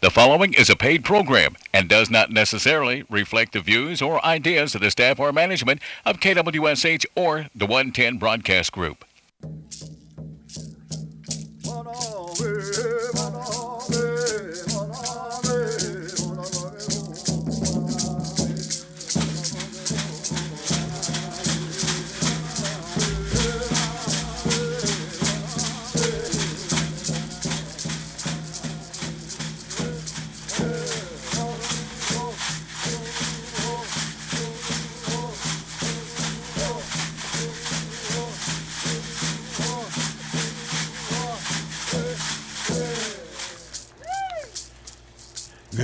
The following is a paid program and does not necessarily reflect the views or ideas of the staff or management of KWSH or the 110 Broadcast Group.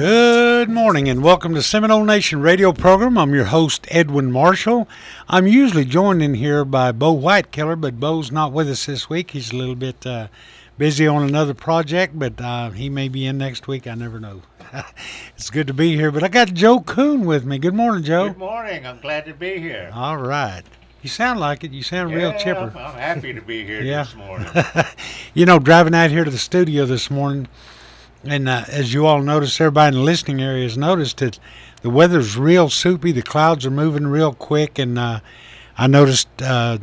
Good morning and welcome to Seminole Nation radio program. I'm your host, Edwin Marshall. I'm usually joined in here by Bo Whitekiller, but Bo's not with us this week. He's a little bit busy on another project, but he may be in next week. I never know. It's good to be here, but I got Joe Coon with me. Good morning, Joe. Good morning. I'm glad to be here. All right. You sound like it. You sound real chipper. I'm happy to be here this morning. You know, driving out here to the studio this morning, and as you all noticed, everybody in the listening area has noticed that the weather's real soupy. The clouds are moving real quick, and I noticed I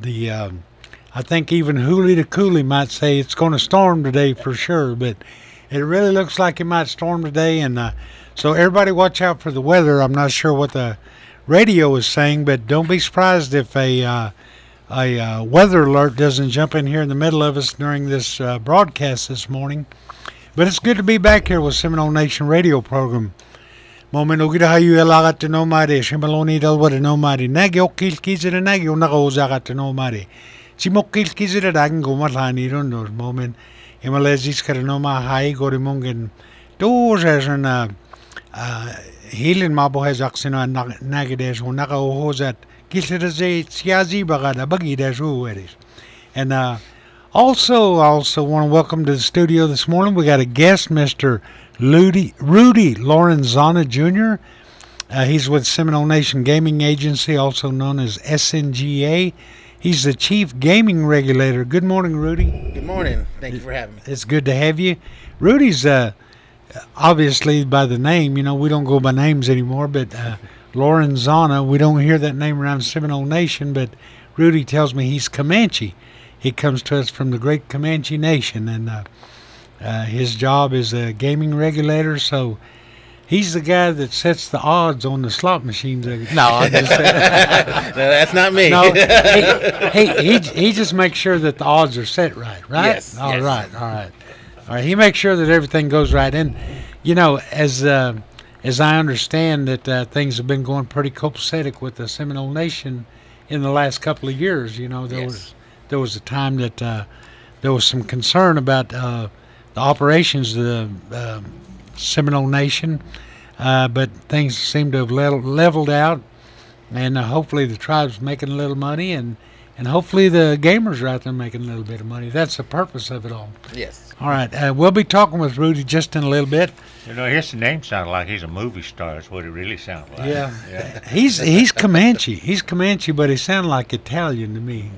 think even Hooly the Coolie might say it's going to storm today for sure, but it really looks like it might storm today, and so everybody watch out for the weather. I'm not sure what the radio is saying, but don't be surprised if a weather alert doesn't jump in here in the middle of us during this broadcast this morning. But it's good to be back here with Seminole Nation radio program. Momenugida hayu elagat to no mare, Shimaloni del what no mare, Nagio Kilkizid and Nagio Nagozagat to no mare. Simokil Kizid and Agomatani rundos moment. Himalazis Karanoma Hai Gorimungan. Those as an healing mabo has Oxino and Nagades who Nagao Hosat Kilsazay Siazi Bagada Bagi das who it is. And Also want to welcome to the studio this morning. We got a guest, Mr. Rudy Laurenzana Jr. He's with Seminole Nation Gaming Agency, also known as SNGA. He's the Chief Gaming Regulator. Good morning, Rudy. Good morning. Thank you for having me. It's good to have you. Rudy's obviously by the name. You know, we don't go by names anymore, but Laurenzana, we don't hear that name around Seminole Nation, but Rudy tells me he's Comanche. He comes to us from the great Comanche Nation, and his job is a gaming regulator, so he's the guy that sets the odds on the slot machines. No, I'm just saying. No, that's not me. No, he just makes sure that the odds are set right? Yes. All right. He makes sure that everything goes right. And, you know, as I understand that things have been going pretty copacetic with the Seminole Nation in the last couple of years, you know, there was a time that there was some concern about the operations of the Seminole Nation, but things seem to have leveled out, and hopefully the tribe's making a little money, and hopefully the gamers are out there making a little bit of money. That's the purpose of it all. Yes. All right. We'll be talking with Rudy just in a little bit. You know, his name sounds like he's a movie star. That's what it really sounds like. Yeah. He's Comanche. He's Comanche, but he sounds like Italian to me.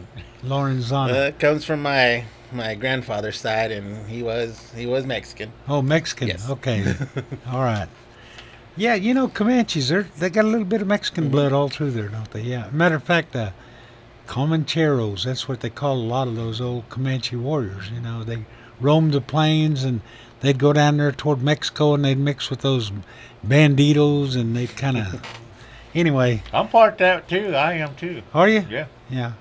Laurenzana. It comes from my grandfather's side, and he was Mexican. Oh, Mexican. Yes. Okay. All right. Yeah, you know, Comanches, they got a little bit of Mexican blood all through there, don't they? Yeah. Matter of fact, Comancheros, that's what they call a lot of those old Comanche warriors. You know, they roamed the plains, and they'd go down there toward Mexico, and they'd mix with those banditos, and they'd kind of... Anyway. I'm part of that, too. I am, too. Are you? Yeah. Yeah.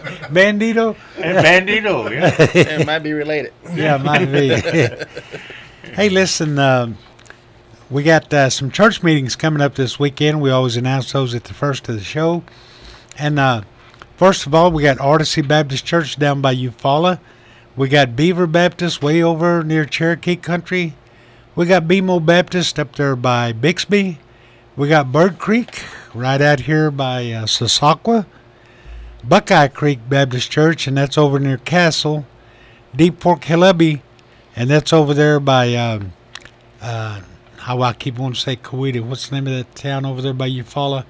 Bandito? Bandito, yeah. It might be related. Yeah, it might be. Hey, listen, we got some church meetings coming up this weekend. We always announce those at the first of the show. And first of all, we got Artisy Baptist Church down by Eufaula. We got Beaver Baptist way over near Cherokee Country. We got BMO Baptist up there by Bixby. We got Bird Creek right out here by Sasakwa. Buckeye Creek Baptist Church, and that's over near Castle. Deep Fork Hillebby, and that's over there by, how I keep wanting to say Coweta. What's the name of that town over there by Eufaula?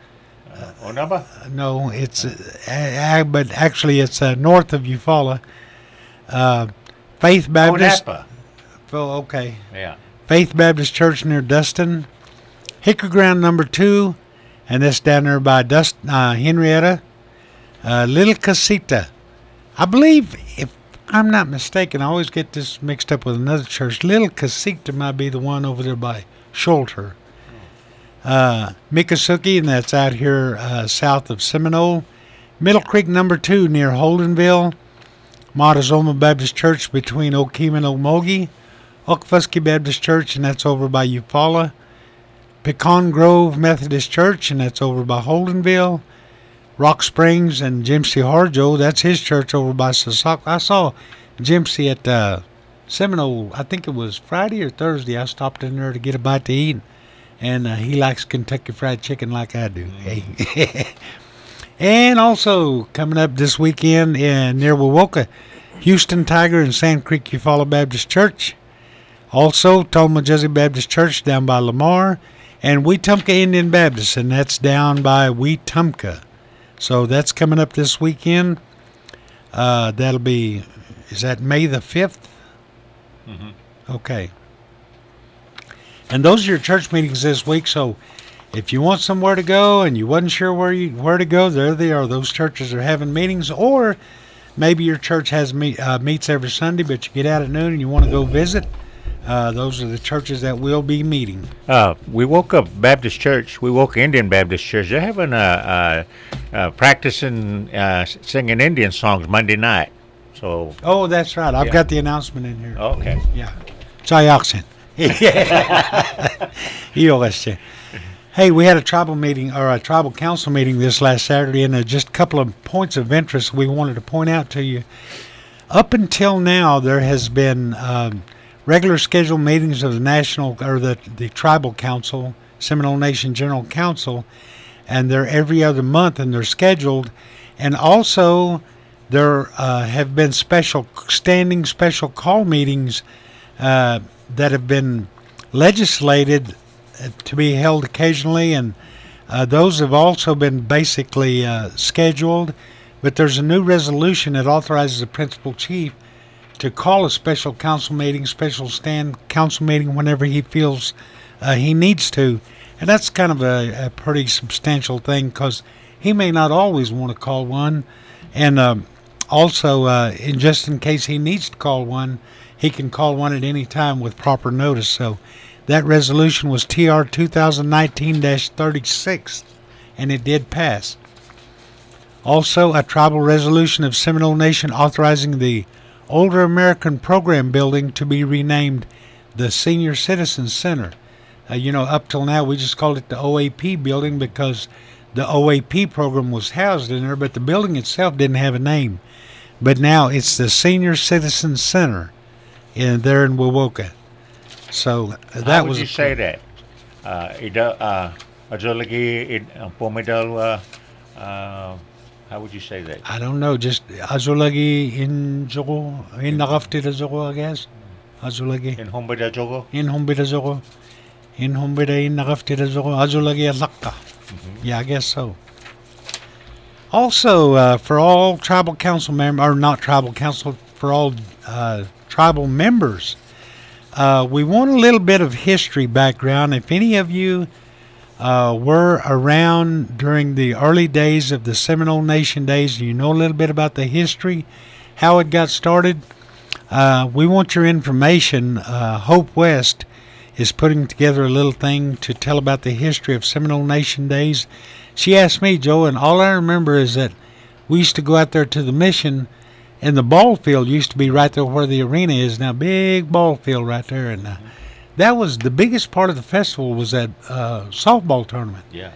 Onaba? No, it's, but actually it's north of Eufaula. Faith Baptist. Onapa. Pikeville, okay. Yeah. Faith Baptist Church near Dustin. Hickory Ground number 2, and that's down there by Henrietta. Little Casita. I believe, if I'm not mistaken, I always get this mixed up with another church. Little Casita might be the one over there by Schulter. Miccosukee, and that's out here south of Seminole. Middle Creek number 2 near Holdenville. Montezuma Baptist Church between Okeme and Omogie. Okfuskee Baptist Church, and that's over by Eufaula. Pecan Grove Methodist Church, and that's over by Holdenville. Rock Springs and Jimsy Harjo, that's his church over by Sasak. I saw Jimsy at Seminole, I think it was Friday or Thursday. I stopped in there to get a bite to eat, and he likes Kentucky Fried Chicken like I do. And also coming up this weekend near Wewoka, Houston Tiger and Sand Creek Eufaula Baptist Church. Also, Toma Jersey Baptist Church down by Lamar, and Wetumpka Indian Baptist, and that's down by Wetumpka. So that's coming up this weekend. That'll be, is that May the 5th? Mm-hmm. Okay. And those are your church meetings this week, so if you want somewhere to go and you wasn't sure where to go, there they are. Those churches are having meetings, or maybe your church has meets every Sunday, but you get out at noon and you want to go visit. Those are the churches that will be meeting. We woke up Baptist Church. We woke Indian Baptist Church. They're having practicing singing Indian songs Monday night. So. Oh, that's right. I've got the announcement in here. Okay. Yeah. Chayaksen. Hey, we had a tribal meeting, or a tribal council meeting this last Saturday, and just a couple of points of interest we wanted to point out to you. Up until now, there has been regular scheduled meetings of the national, or the tribal council, Seminole Nation General Council, and they're every other month, and they're scheduled. And also, there have been special call meetings that have been legislated to be held occasionally, and those have also been basically scheduled. But there's a new resolution that authorizes the principal chief to call a special council meeting, special stand council meeting whenever he feels he needs to. And that's kind of a pretty substantial thing, because he may not always want to call one. And also, just in case he needs to call one, he can call one at any time with proper notice. So that resolution was TR 2019-36, and it did pass. Also, a tribal resolution of Seminole Nation authorizing the Older American Program Building to be renamed the Senior Citizens Center. Up till now we just called it the OAP building because the OAP program was housed in there, but the building itself didn't have a name. But now it's the Senior Citizens Center there in Wewoka. So that How would was. you say that? How would you say that? I don't know. Just Azulagi in Jogo, in Nagafti Jogo, I guess. Azulagi. In Hombida Jogo? In Hombida Jogo. In Hombida in Nagafti Jogo, Azulagi Alaka. Yeah, I guess so. Also, for all tribal council members, or not tribal council, for all tribal members, we want a little bit of history background. If any of you were around during the early days of the Seminole Nation days, you know a little bit about the history, how it got started, we want your information. Hope West is putting together a little thing to tell about the history of Seminole Nation days. She asked me, Joe, and all I remember is that we used to go out there to the mission, and the ball field used to be right there where the arena is now, big ball field right there, and that was the biggest part of the festival, was that softball tournament. Yeah.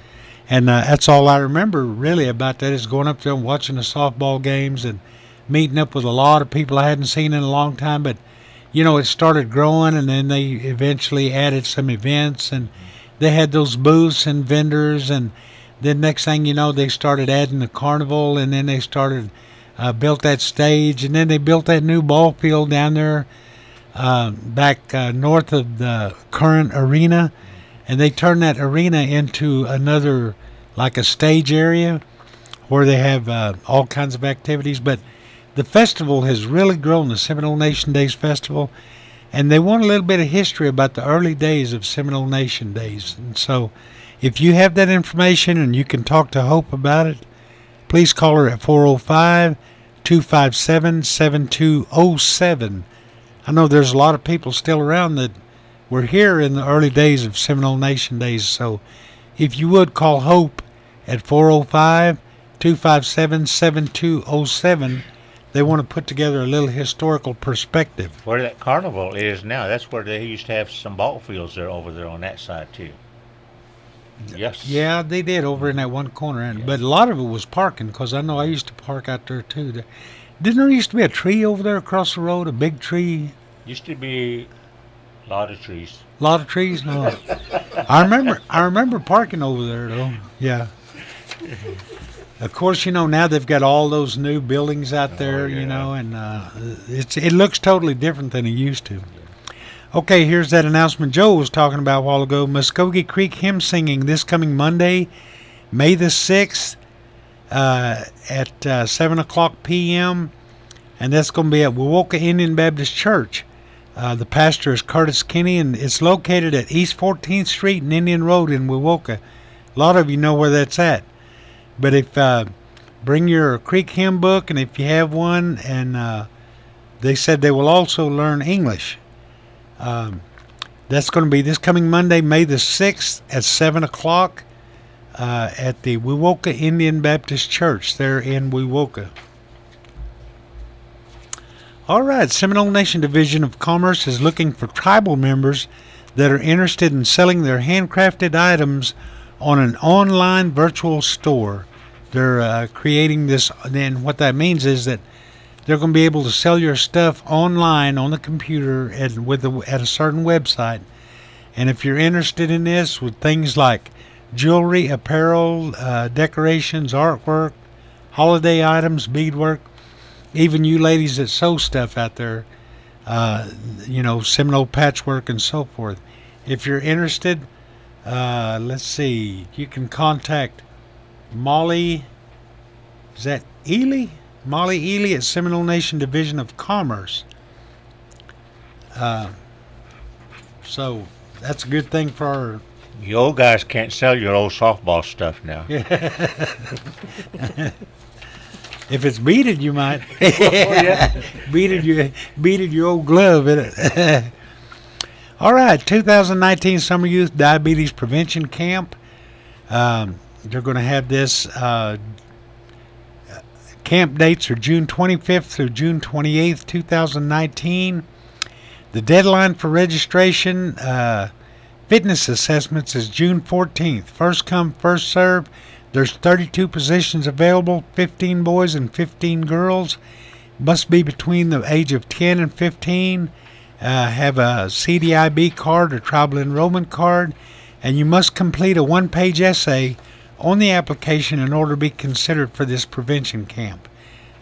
And that's all I remember really about that, is going up there and watching the softball games and meeting up with a lot of people I hadn't seen in a long time. But, it started growing, and then they eventually added some events, and they had those booths and vendors, and then next thing you know, they started adding the carnival, and then they started built that stage, and then they built that new ball field down there back north of the current arena, and they turned that arena into another, like a stage area where they have all kinds of activities. But the festival has really grown, the Seminole Nation Days Festival, and they want a little bit of history about the early days of Seminole Nation days. And so if you have that information and you can talk to Hope about it, please call her at 405-257-7207. I know there's a lot of people still around that were here in the early days of Seminole Nation days, so if you would call Hope at 405-257-7207, they want to put together a little historical perspective. Where that carnival is now, that's where they used to have some ball fields there over there on that side too. Yes. Yeah, they did over in that one corner, but a lot of it was parking, because I know I used to park out there too. Didn't there used to be a tree over there across the road, a big tree? Used to be a lot of trees. A lot of trees? No. I remember parking over there though. Yeah. Of course, now they've got all those new buildings out there, and it looks totally different than it used to. Okay, here's that announcement Joe was talking about a while ago. Muskogee Creek Hymn Singing this coming Monday, May the 6th, at 7 o'clock p.m., and that's going to be at Wewoka Indian Baptist Church. The pastor is Curtis Kinney, and it's located at East 14th Street and Indian Road in Wewoka. A lot of you know where that's at. But if bring your Creek hymn book, and if you have one, and they said they will also learn English. That's going to be this coming Monday, May the 6th at 7 o'clock at the Wewoka Indian Baptist Church there in Wewoka. All right, Seminole Nation Division of Commerce is looking for tribal members that are interested in selling their handcrafted items on an online virtual store. They're creating this, and what that means is that they're going to be able to sell your stuff online on the computer at a certain website. And if you're interested in this, with things like jewelry, apparel, decorations, artwork, holiday items, beadwork, even you ladies that sew stuff out there, Seminole patchwork and so forth. If you're interested, let's see, you can contact Molly, is that Ely? Molly Ely at Seminole Nation Division of Commerce. So that's a good thing for our... You old guys can't sell your old softball stuff now. If it's beaded, you might. beaded your old glove, innit? All right, 2019 Summer Youth Diabetes Prevention Camp. They're going to have this. Camp dates are June 25th through June 28th, 2019. The deadline for registration, fitness assessments, is June 14th. First come, first serve. There's 32 positions available, 15 boys and 15 girls. Must be between the age of 10 and 15. Have a CDIB card or tribal enrollment card, and you must complete a one-page essay on the application in order to be considered for this prevention camp.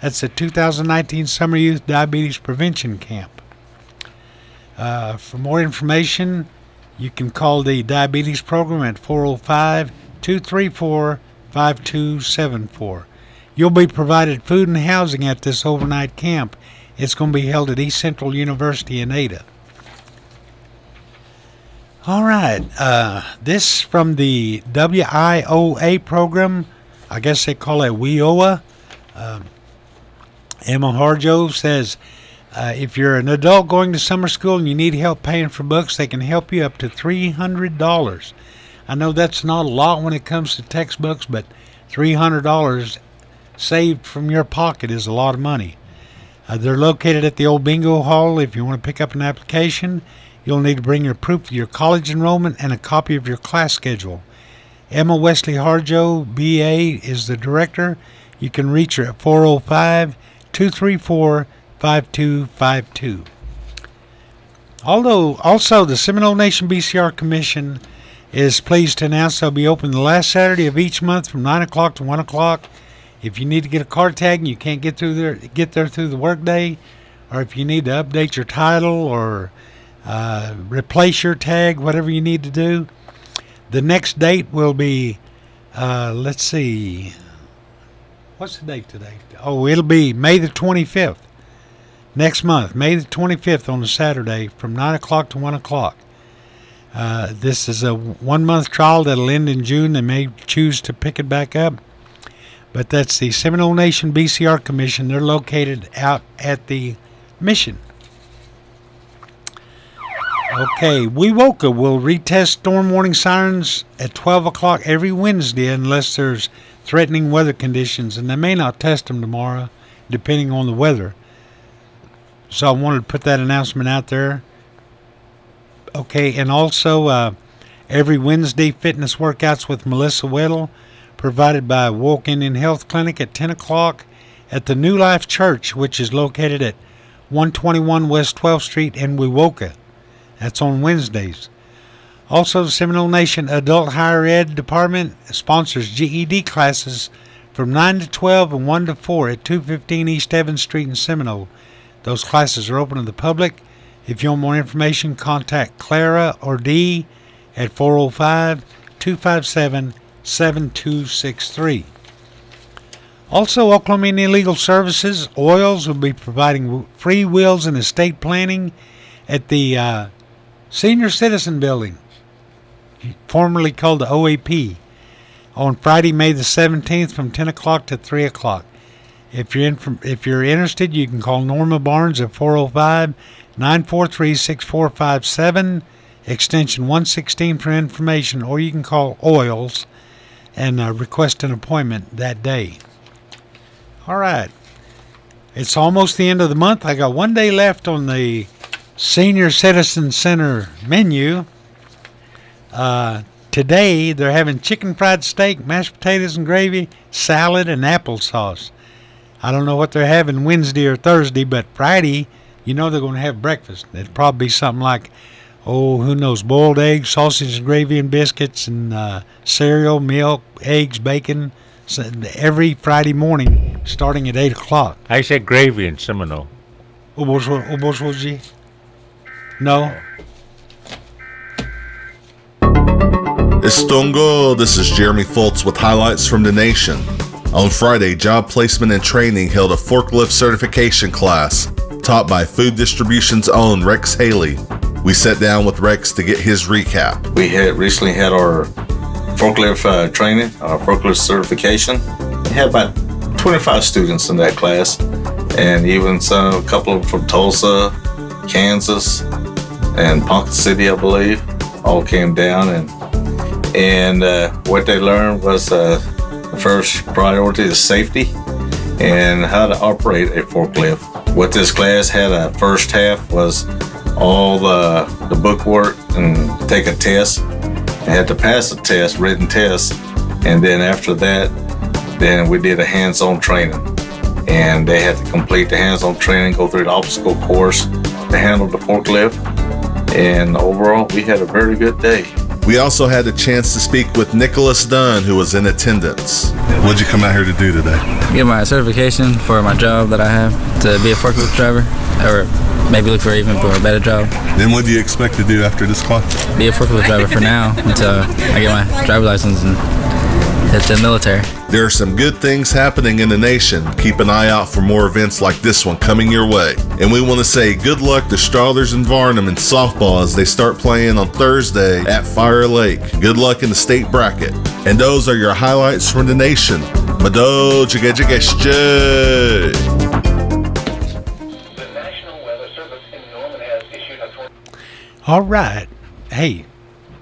That's the 2019 Summer Youth Diabetes Prevention Camp. For more information, you can call the diabetes program at 405-234-5274. You'll be provided food and housing at this overnight camp. It's going to be held at East Central University in Ada. All right, this from the WIOA program. I guess they call it WIOA. Emma Harjo says, if you're an adult going to summer school and you need help paying for books, they can help you up to $300. I know that's not a lot when it comes to textbooks, but $300 saved from your pocket is a lot of money. They're located at the old bingo hall. If you want to pick up an application, you'll need to bring your proof of your college enrollment and a copy of your class schedule. Emma Wesley Harjo, BA, is the director. You can reach her at 405-234-5252. Also, the Seminole Nation BCR Commission is pleased to announce they'll be open the last Saturday of each month from 9 o'clock to 1 o'clock. If you need to get a car tag and you can't get there through the workday, or if you need to update your title or replace your tag, whatever you need to do, the next date will be, let's see, what's the date today? Oh, it'll be May the 25th. next month, May the 25th on a Saturday from 9 o'clock to 1 o'clock. This is a 1-month trial that'll end in June. They may choose to pick it back up. But that's the Seminole Nation BCR Commission. They're located out at the Mission. Okay, Wewoka will retest storm warning sirens at 12 o'clock every Wednesday unless there's threatening weather conditions. And they may not test them tomorrow, depending on the weather. So I wanted to put that announcement out there. Okay, and also every Wednesday, fitness workouts with Melissa Weddle, provided by Woke Indian Health Clinic at 10 o'clock at the New Life Church, which is located at 121 West 12th Street in Wewoka. That's on Wednesdays. Also, the Seminole Nation Adult Higher Ed Department sponsors GED classes from 9 to 12 and 1 to 4 at 215 East Evans Street in Seminole. Those classes are open to the public. If you want more information, contact Clara or Dee at 405-257-7263. Also, Oklahoma Indian Legal Services, Oils, will be providing free wills and estate planning at the Senior Citizen Building, formerly called the OAP, on Friday, May the 17th from 10 o'clock to 3 o'clock. If you're interested, you can call Norma Barnes at 405-943-6457, extension 116 for information, or you can call Oils and request an appointment that day. All right. It's almost the end of the month. I got 1 day left on the Senior Citizen Center menu. Today, they're having chicken fried steak, mashed potatoes and gravy, salad, and applesauce. I don't know what they're having Wednesday or Thursday, but Friday, you know they're going to have breakfast. It'll probably be something like, who knows, boiled eggs, sausage and gravy and biscuits, and cereal, milk, eggs, bacon, every Friday morning starting at 8 o'clock. I said gravy in Seminole. No. Estongo, this is Jeremy Fultz with highlights from the nation. On Friday, Job Placement and Training held a forklift certification class taught by Food Distribution's own Rex Haley. We sat down with Rex to get his recap. We had recently had our forklift training, our forklift certification. We had about 25 students in that class, and even a couple of them from Tulsa, Kansas, and Ponca City, I believe, all came down, and what they learned was the first priority is safety and how to operate a forklift. What this class had, a first half was all the book work and take a test. They had to pass a test, written test, and then after that, then we did a hands-on training. And they had to complete the hands-on training, go through the obstacle course to handle the forklift. And overall, we had a very good day. We also had a chance to speak with Nicholas Dunn, who was in attendance. What'd you come out here to do today? Get my certification for my job that I have to be a forklift driver, or maybe look for even for a better job. Then what do you expect to do after this class? Be a forklift driver for now until I get my driver's license and hit the military. There are some good things happening in the nation. Keep an eye out for more events like this one coming your way. And we want to say good luck to Strathers and Varnum in softball as they start playing on Thursday at Fire Lake. Good luck in the state bracket. And those are your highlights from the nation. Mado Chigajigashje. The National Weather Service in Norman has issued a... All right. Hey,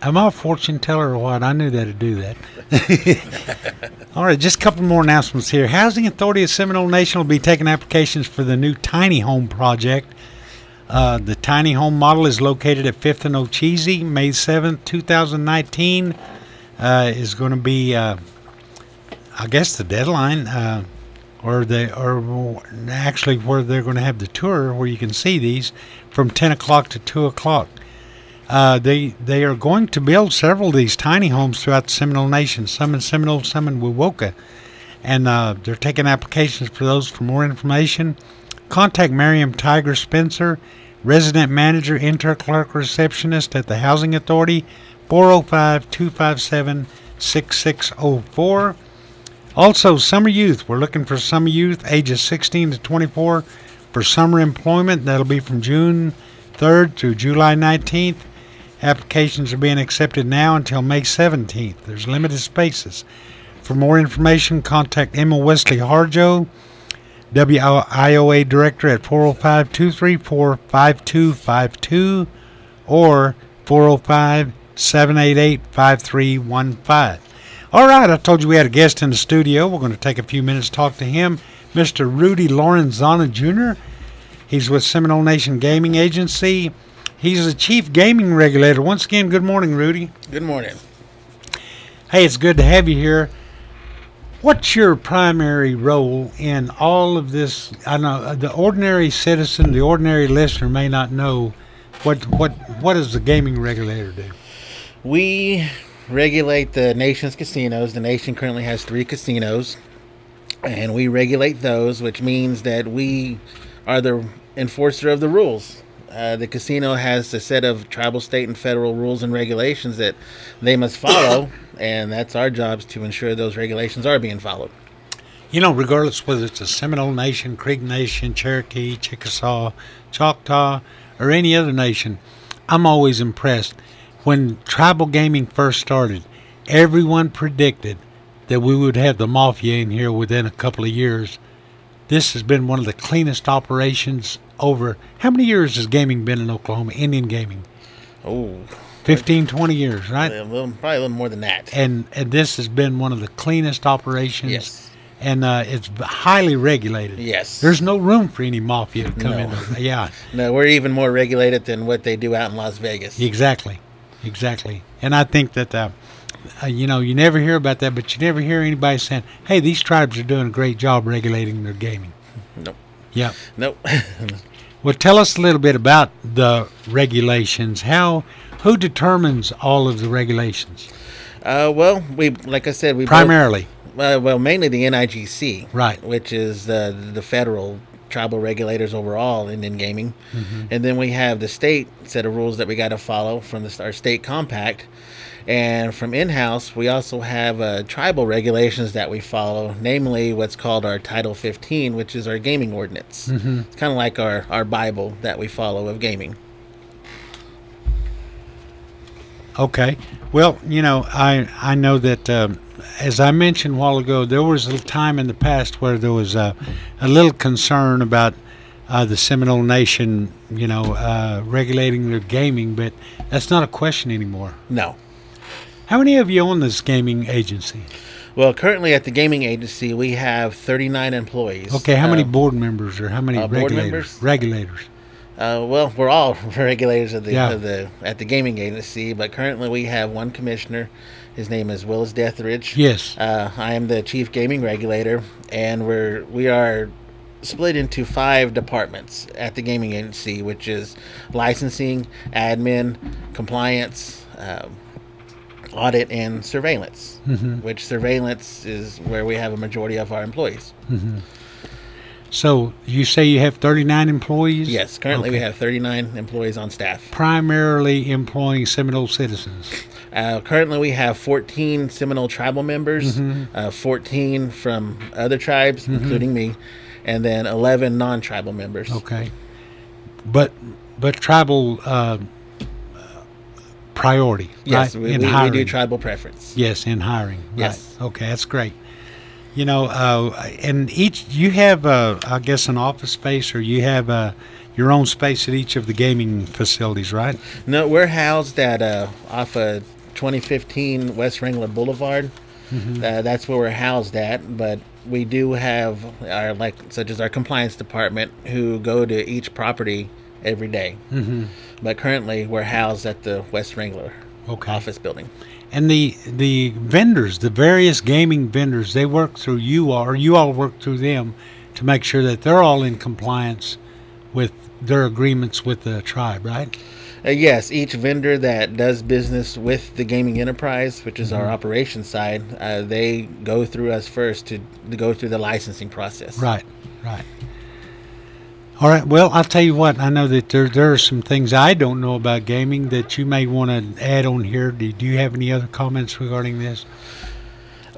am I a fortune teller or what? I knew that'd do that. All right, just a couple more announcements here. Housing Authority of Seminole Nation will be taking applications for the new tiny home project. The tiny home model is located at 5th and Ocheesee. May 7th, 2019 is going to be, I guess, the deadline, or actually where they're going to have the tour where you can see these from 10 o'clock to 2 o'clock. They are going to build several of these tiny homes throughout the Seminole Nation, some in Seminole, some in Wewoka. And they're taking applications for those. For more information, contact Miriam Tiger Spencer, Resident Manager, Interclerk Receptionist at the Housing Authority, 405-257-6604. Also, summer youth. We're looking for summer youth ages 16 to 24 for summer employment. That'll be from June 3rd through July 19th. Applications are being accepted now until May 17th. There's limited spaces. For more information, contact Emma Wesley Harjo, WIOA Director, at 405-234-5252 or 405-788-5315. All right, I told you we had a guest in the studio. We're going to take a few minutes to talk to him, Mr. Rudy Laurenzana Jr. He's with Seminole Nation Gaming Agency. He's the Chief Gaming Regulator. Once again, good morning, Rudy. Good morning. Hey, it's good to have you here. What's your primary role in all of this? I know the ordinary citizen, the ordinary listener may not know what does the gaming regulator do? We regulate the nation's casinos. The nation currently has 3 casinos, and we regulate those, which means that we are the enforcer of the rules. The casino has a set of tribal, state, and federal rules and regulations that they must follow, and that's our jobs to ensure those regulations are being followed. You know, regardless whether it's a Seminole Nation, Creek Nation, Cherokee, Chickasaw, Choctaw, or any other nation, I'm always impressed. When tribal gaming first started, everyone predicted that we would have the mafia in here within a couple of years. This has been one of the cleanest operations over. How many years has gaming been in Oklahoma, Indian gaming? 15, 20 years, right? Probably a little more than that. And this has been one of the cleanest operations. Yes. And it's highly regulated. Yes. There's no room for any mafia to come in. Yeah. No, we're even more regulated than what they do out in Las Vegas. Exactly. And I think that, you never hear about that, but you never hear anybody saying, hey, these tribes are doing a great job regulating their gaming. Nope. Yeah. Nope. Well, tell us a little bit about the regulations. Who determines all of the regulations? Like I said, we primarily. Mainly the NIGC, right, which is the federal tribal regulators overall in gaming, and then we have the state set of rules that we got to follow from our state compact. And from in-house, we also have tribal regulations that we follow, namely what's called our Title 15, which is our gaming ordinance. It's kind of like our Bible that we follow of gaming. Okay. Well, I know that, as I mentioned a while ago, there was a time in the past where there was a little concern about the Seminole Nation, regulating their gaming, but that's not a question anymore. No. How many of you own this gaming agency? Well, currently at the gaming agency, we have 39 employees. Okay, how many board members or how many regulators? Regulators. We're all regulators at the gaming agency, but currently we have one commissioner. His name is Willis Deathridge. Yes. I am the chief gaming regulator, and we are split into 5 departments at the gaming agency, which is licensing, admin, compliance, audit, and surveillance, which surveillance is where we have a majority of our employees. So you say you have 39 employees? Yes, currently we have 39 employees on staff. Primarily employing Seminole citizens? Currently we have 14 Seminole tribal members, 14 from other tribes, including me, and then 11 non-tribal members. Okay. But tribal priority, yes, right? We do tribal preference. Yes, in hiring. Yes. Right. Okay, that's great. And you have, I guess, an office space, or you have your own space at each of the gaming facilities, right? No, we're housed at off of 2015 West Wrangler Boulevard. That's where we're housed at, but we do have such as our compliance department who go to each property every day. But currently we're housed at the West Wrangler office building. And the vendors, the various gaming vendors, they work through you all, or you all work through them to make sure that they're all in compliance with their agreements with the tribe, right? Yes, each vendor that does business with the gaming enterprise, which is our operations side, they go through us first to go through the licensing process. Right. All right. Well, I'll tell you what. I know that there are some things I don't know about gaming that you may want to add on here. Do you have any other comments regarding this?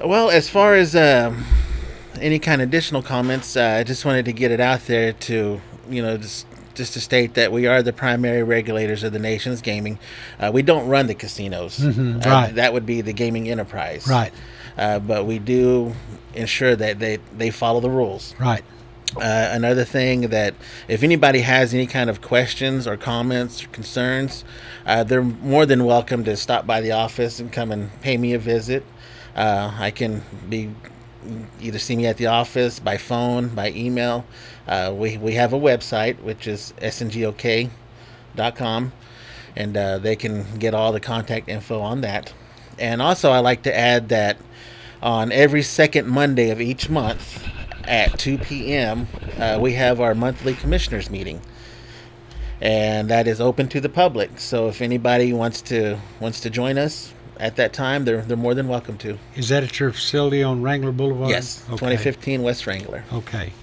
Well, as far as any kind of additional comments, I just wanted to get it out there to just to state that we are the primary regulators of the nation's gaming. We don't run the casinos. Right. That would be the gaming enterprise. Right. But we do ensure that they follow the rules. Right. Another thing, that if anybody has any kind of questions or comments or concerns, they're more than welcome to stop by the office and come and pay me a visit. I can either see me at the office, by phone, by email. We have a website, which is sngok.com, and they can get all the contact info on that. And also, I like to add that on every second Monday of each month at 2 p.m., we have our monthly commissioners meeting, and that is open to the public. So if anybody wants to join us at that time, they're more than welcome to. Is that at your facility on Wrangler Boulevard? Yes, Okay. 2015 West Wrangler. Okay.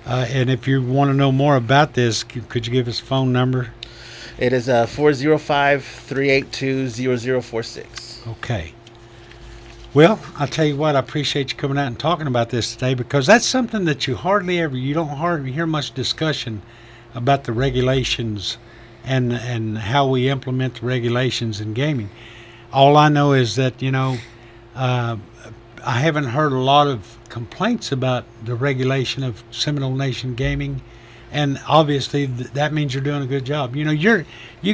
And if you want to know more about this, could you give us a phone number? It is 405-382-0046. Okay. Well, I'll tell you what, I appreciate you coming out and talking about this today, because that's something that you don't hardly hear much discussion about, the regulations and how we implement the regulations in gaming. All I know is that, I haven't heard a lot of complaints about the regulation of Seminole Nation gaming, and obviously that means you're doing a good job. You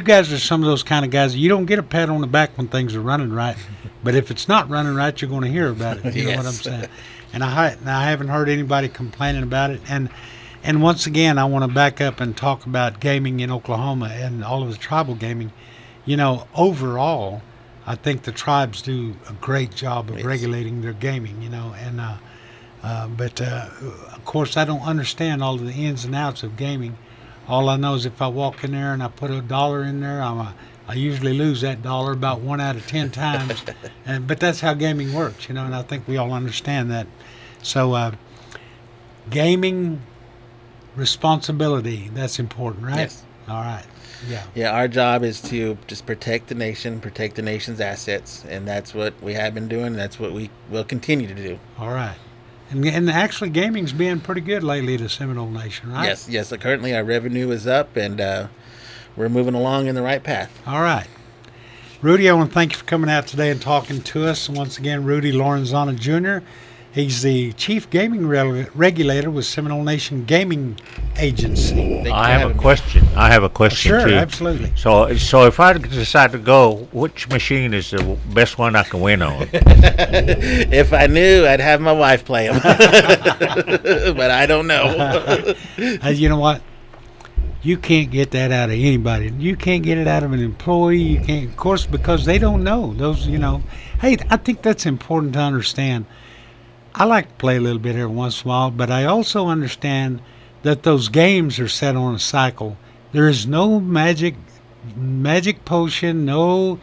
guys are some of those kind of guys. You don't get a pat on the back when things are running right, but if it's not running right, you're going to hear about it. You know what I'm saying? And I haven't heard anybody complaining about it. And once again, I want to back up and talk about gaming in Oklahoma and all of the tribal gaming. Overall, I think the tribes do a great job of regulating their gaming. But of course, I don't understand all of the ins and outs of gaming. All I know is if I walk in there and I put $1 in there, I usually lose that dollar about 1 out of 10 times. But that's how gaming works, and I think we all understand that. So, gaming responsibility, that's important, right? Yes. All right. Yeah. Yeah, our job is to just protect the nation, protect the nation's assets, and that's what we have been doing. That's what we will continue to do. All right. And actually, gaming's been pretty good lately to Seminole Nation, right? Yes. So currently, our revenue is up, and we're moving along in the right path. All right. Rudy, I want to thank you for coming out today and talking to us. Once again, Rudy Laurenzana Jr. He's the Chief Gaming Regulator with Seminole Nation Gaming Agency. I have a question. Sure, too. Absolutely. So if I decide to go, which machine is the best one I can win on? If I knew, I'd have my wife play them. But I don't know. You know what? You can't get that out of anybody. You can't get it out of an employee. You can't, of course, because they don't know. Hey, I think that's important to understand. I like to play a little bit every once in a while, but I also understand that those games are set on a cycle. There is no magic potion, no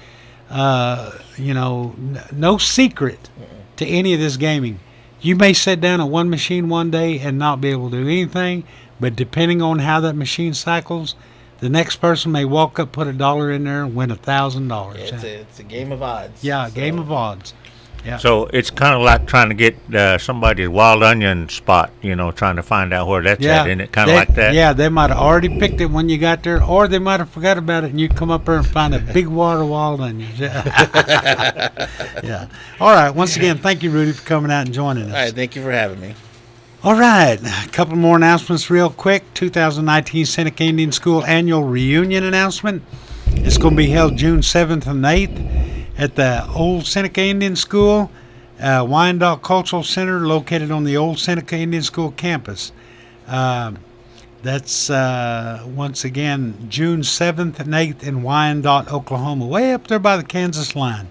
secret to any of this gaming. You may sit down at one machine one day and not be able to do anything, but depending on how that machine cycles, the next person may walk up, put $1 in there, and win $1,000. It's a game of odds. Yeah, a game of odds. Yeah. So it's kind of like trying to get somebody's wild onion spot, trying to find out where that's at. Isn't it kind of like that? Yeah, they might have already picked it when you got there, or they might have forgot about it, and you come up there and find a big wad of wild onions. Yeah. All right. Once again, thank you, Rudy, for coming out and joining us. All right. Thank you for having me. All right. A couple more announcements real quick. 2019 Seneca Indian School Annual Reunion announcement. It's going to be held June 7th and 8th. At the Old Seneca Indian School, Wyandotte Cultural Center, located on the Old Seneca Indian School campus. That's, once again, June 7th and 8th in Wyandotte, Oklahoma, way up there by the Kansas line.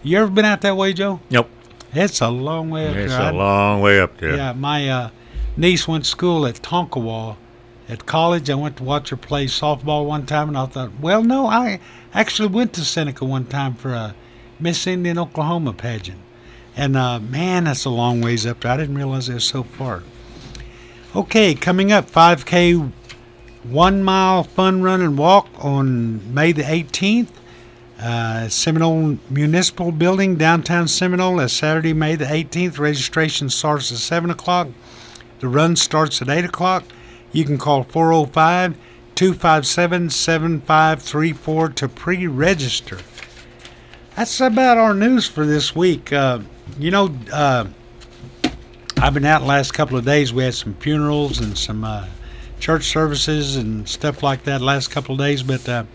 You ever been out that way, Joe? Nope. It's a long way up there. It's a long way up there. Yeah, my niece went to school at Tonkawa. At college, I went to watch her play softball one time, and I thought, well, no, I actually went to Seneca one time for a Miss Indian Oklahoma pageant. And, man, that's a long ways up there. I didn't realize it was so far. Okay, coming up, 5K 1 mile fun run and walk on May the 18th. Seminole Municipal Building, downtown Seminole. That's Saturday, May the 18th. Registration starts at 7 o'clock. The run starts at 8 o'clock. You can call 405-257-7534 to pre-register. That's about our news for this week. I've been out the last couple of days. We had some funerals and some church services and stuff like that last couple of days, but I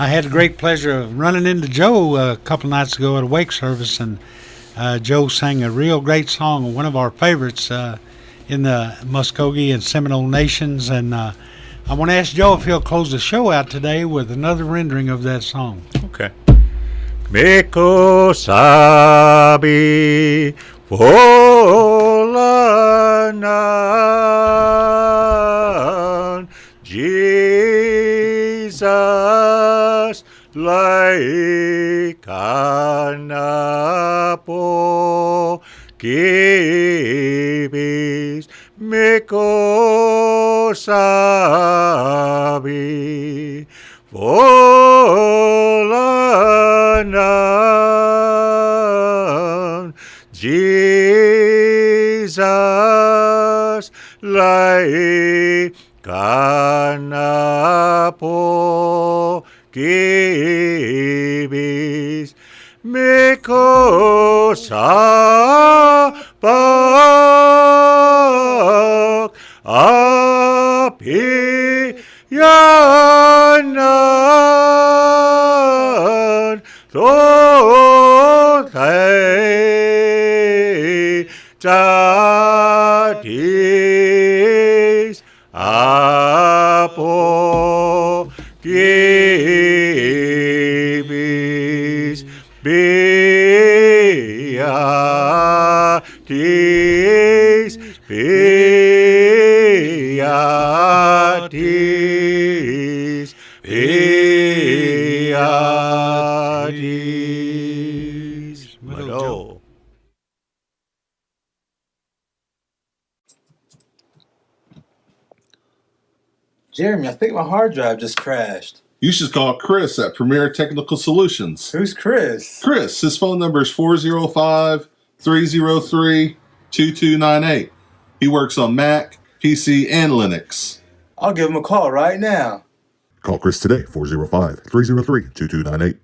had the great pleasure of running into Joe a couple nights ago at a wake service, and Joe sang a real great song, one of our favorites in the Muskogee and Seminole nations, and I want to ask Joe if he'll close the show out today with another rendering of that song. Okay. Miko sabi Volanan Jesus laikanapo kibis Miko sabi Volanan Jesus laikanapo kibis Miko sabak api yanan totay tadis apo gibis biatis biatis biatis Mado. Jeremy, I think my hard drive just crashed. You should call Chris at Premier Technical Solutions. Who's Chris? Chris, his phone number is 405-303-2298. He works on Mac, PC, and Linux. I'll give him a call right now. Call Chris today, 405-303-2298.